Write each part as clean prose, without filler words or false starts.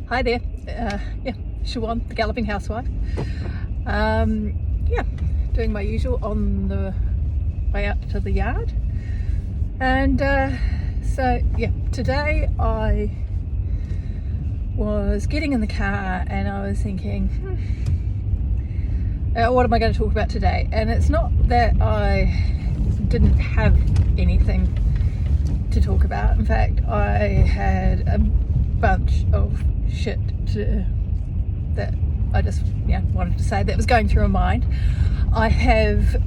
Hi there, Siobhan, the galloping housewife. Doing my usual on the way out to the yard. And today I was getting in the car and I was thinking, what am I going to talk about today? And it's not that I didn't have anything to talk about. In fact, I had a bunch of shit that I just wanted to say that was going through my mind. I have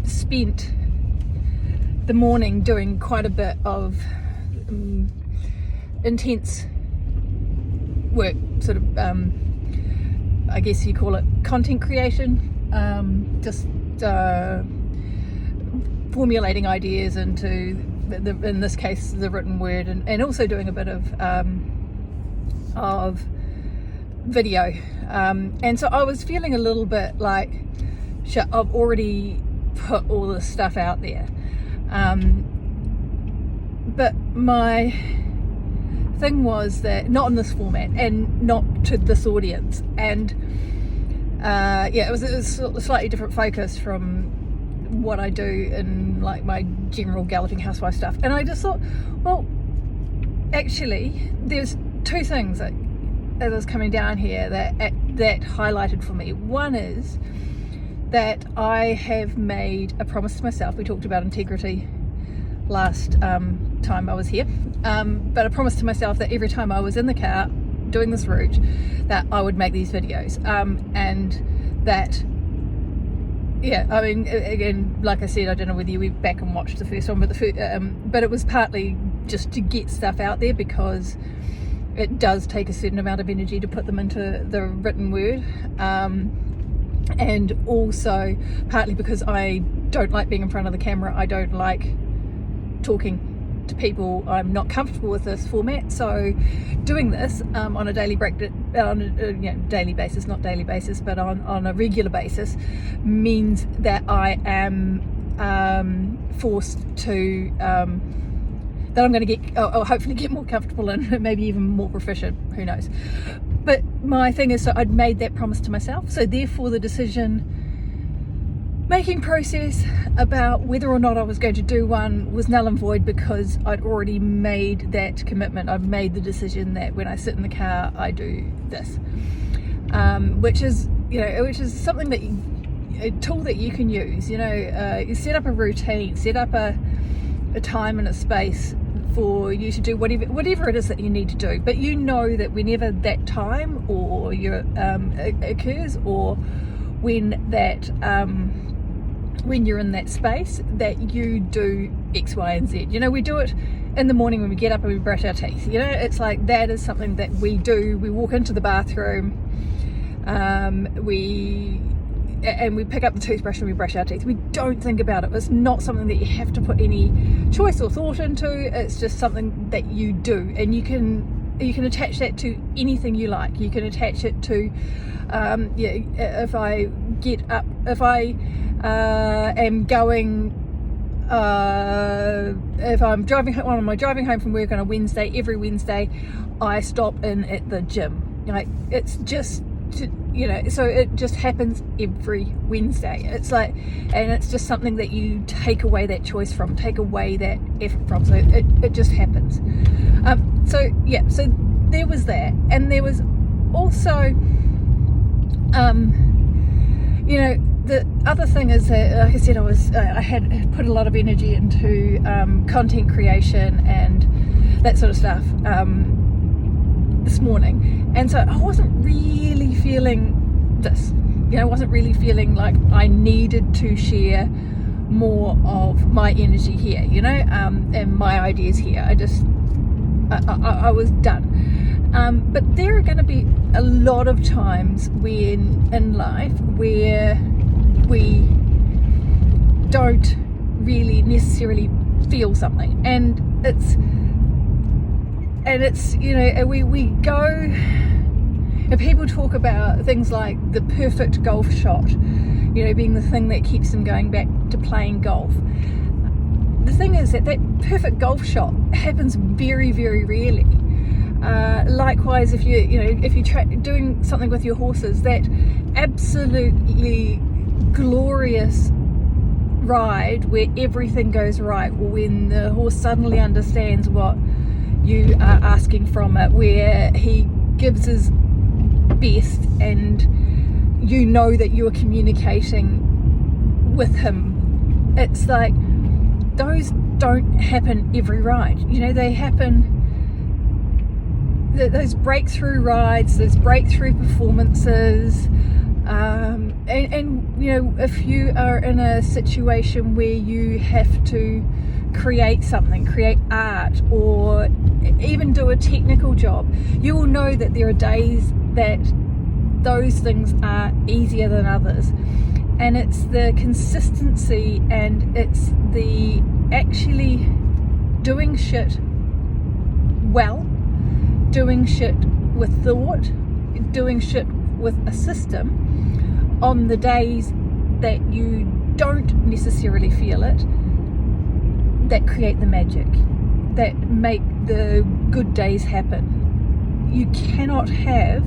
spent the morning doing quite a bit of intense work, sort of I guess you call it content creation, formulating ideas into in this case the written word, and also doing a bit of video, and so I was feeling a little bit like, shit, I've already put all this stuff out there, but my thing was that not in this format and not to this audience, and it was a slightly different focus from what I do in like my general galloping housewife stuff. And I just thought, well, actually there's two things that, as I was coming down here, that highlighted for me. One is that I have made a promise to myself. We talked about integrity last time I was here, but a promise to myself that every time I was in the car doing this route that I would make these videos, and that I mean, again, like I said, I don't know whether you went back and watched the first one, but it was partly just to get stuff out there, because it does take a certain amount of energy to put them into the written word, and also partly because I don't like being in front of the camera. I don't like talking to people. I'm not comfortable with this format, so doing this on a daily daily basis, not daily basis, but on a regular basis, means that I am forced to that I'm going to get, hopefully get more comfortable and maybe even more proficient, who knows. But my thing is, so I'd made that promise to myself, so therefore the decision making process about whether or not I was going to do one was null and void, because I'd already made that commitment. I've made the decision that when I sit in the car I do this, which is something that a tool that you can use. You set up a routine, set up a time and a space for you to do whatever it is that you need to do, but you know that whenever that time or occurs, or when that when you're in that space, that you do X, Y, and Z. We do it in the morning when we get up and we brush our teeth. It's like that is something that we do. We walk into the bathroom, we pick up the toothbrush and we brush our teeth. We don't think about it. It's not something that you have to put any choice or thought into. It's just something that you do, and you can attach that to anything you like. You can attach it to if I get up, if I am going, if I'm driving home from work on a Wednesday, every Wednesday I stop in at the gym. It's just, so it just happens every Wednesday. It's like, and it's just something that you take away that choice from, take away that effort from, so it just happens. So there was that, and there was also the other thing is that, like I said, I had put a lot of energy into content creation and that sort of stuff this morning, and so I wasn't really feeling this. I wasn't really feeling like I needed to share more of my energy here, and my ideas here. I was done. But there are going to be a lot of times in life where we don't really necessarily feel something, and we go, and people talk about things like the perfect golf shot, being the thing that keeps them going back to playing golf. The thing is that perfect golf shot happens very, very rarely. Likewise, if you're doing something with your horses, that absolutely glorious ride where everything goes right, when the horse suddenly understands what you are asking from it, where he gives his best and you know that you're communicating with him. It's like, those don't happen every ride. They happen, those breakthrough rides, those breakthrough performances, and if you are in a situation where you have to create something, create art, or even do a technical job, you will know that there are days that those things are easier than others. And it's the consistency, and it's the actually doing shit well, doing shit with thought, doing shit with a system on the days that you don't necessarily feel it, that create the magic, that make the good days happen. You cannot have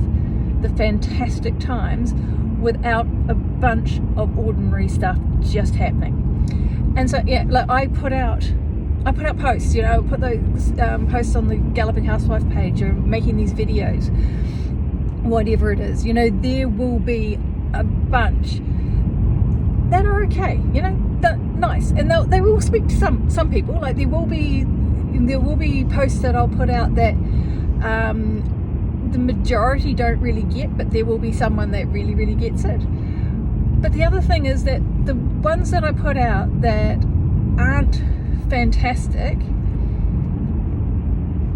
the fantastic times without a bunch of ordinary stuff just happening. And so I put out posts, I put those posts on the Galloping Housewife page, or making these videos, whatever it is. There will be a bunch that are okay, nice, and they will speak to some people. Like there will be posts that I'll put out that the majority don't really get, but there will be someone that really, really gets it. But the other thing is that the ones that I put out that aren't fantastic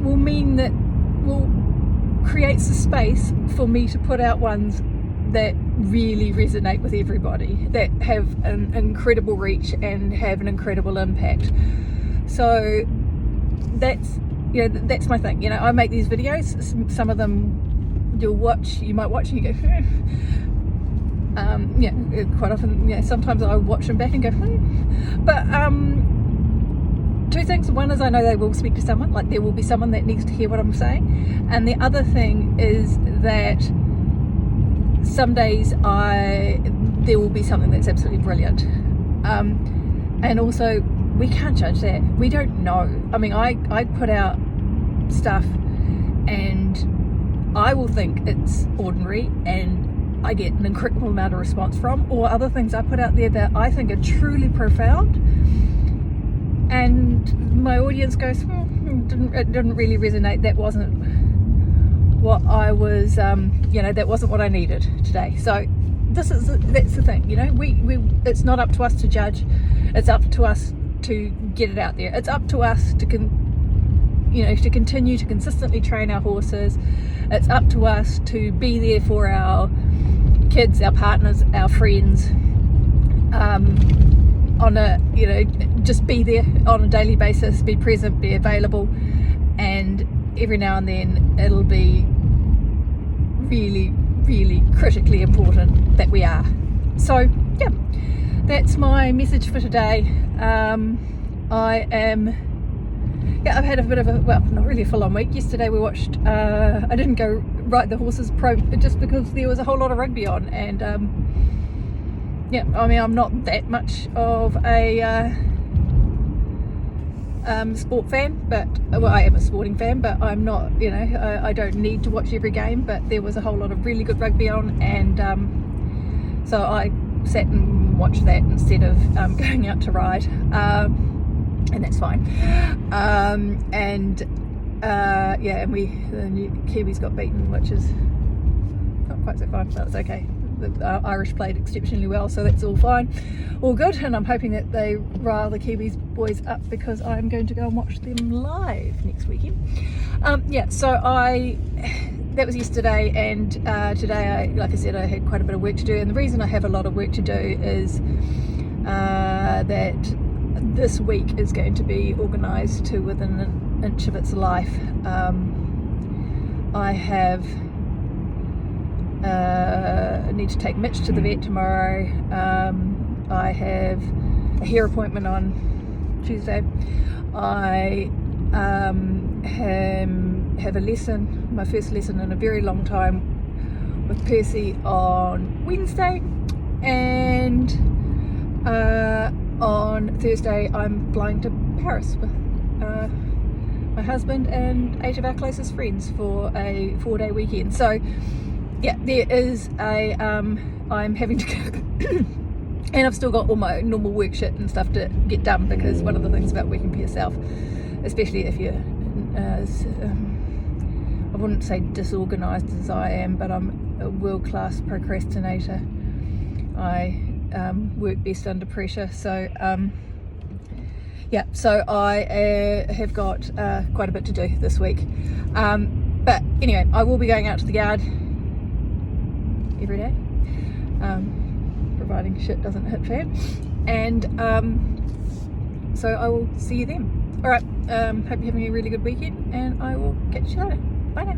will mean that creates a space for me to put out ones that really resonate with everybody, that have an incredible reach and have an incredible impact. So that's my thing. I make these videos. Some of them you might watch and you go, quite often, sometimes I watch them back and go, but two things. One is I know they will speak to someone, like there will be someone that needs to hear what I'm saying. And the other thing is that some days there will be something that's absolutely brilliant. And also, we can't judge that. We don't know. I mean, I put out stuff and I will think it's ordinary and I get an incredible amount of response from, or other things I put out there that I think are truly profound, and my audience goes, it didn't really resonate. That wasn't what I was, that wasn't what I needed today. So that's the thing, it's not up to us to judge. It's up to us to get it out there. It's up to us to continue to consistently train our horses. It's up to us to be there for our kids, our partners, our friends, just be there on a daily basis, be present, be available, and every now and then it'll be really, really critically important that we are. So that's my message for today. I've had a bit of not really a full-on week. Yesterday we watched, I didn't go ride the horses pro just because there was a whole lot of rugby on, and I'm not that much of a sport fan, but I am a sporting fan, but I'm not, I don't need to watch every game, but there was a whole lot of really good rugby on, and so I sat and watched that instead of going out to ride, and that's fine. And the Kiwis got beaten, which is not quite so fun, but it's okay. The Irish played exceptionally well, so that's all fine, all good, and I'm hoping that they rile the Kiwis boys up, because I'm going to go and watch them live next weekend. So that was yesterday, and today, like I said, I had quite a bit of work to do, and the reason I have a lot of work to do is that this week is going to be organised to within an inch of its life. I need to take Mitch to the vet tomorrow. I have a hair appointment on Tuesday. I am have a lesson, my first lesson in a very long time with Percy on Wednesday, and on Thursday I'm flying to Paris with my husband and 8 of our closest friends for a 4-day weekend. So yeah, there is a I'm having to cook and I've still got all my normal work shit and stuff to get done, because one of the things about working for yourself, especially if you're I wouldn't say disorganized as I am, but I'm a world-class procrastinator. I work best under pressure, so yeah, so I have got quite a bit to do this week, but anyway, I will be going out to the yard every day, providing shit doesn't hit fan, and so I will see you then. Alright, hope you're having a really good weekend, and I will catch you later. Bye now.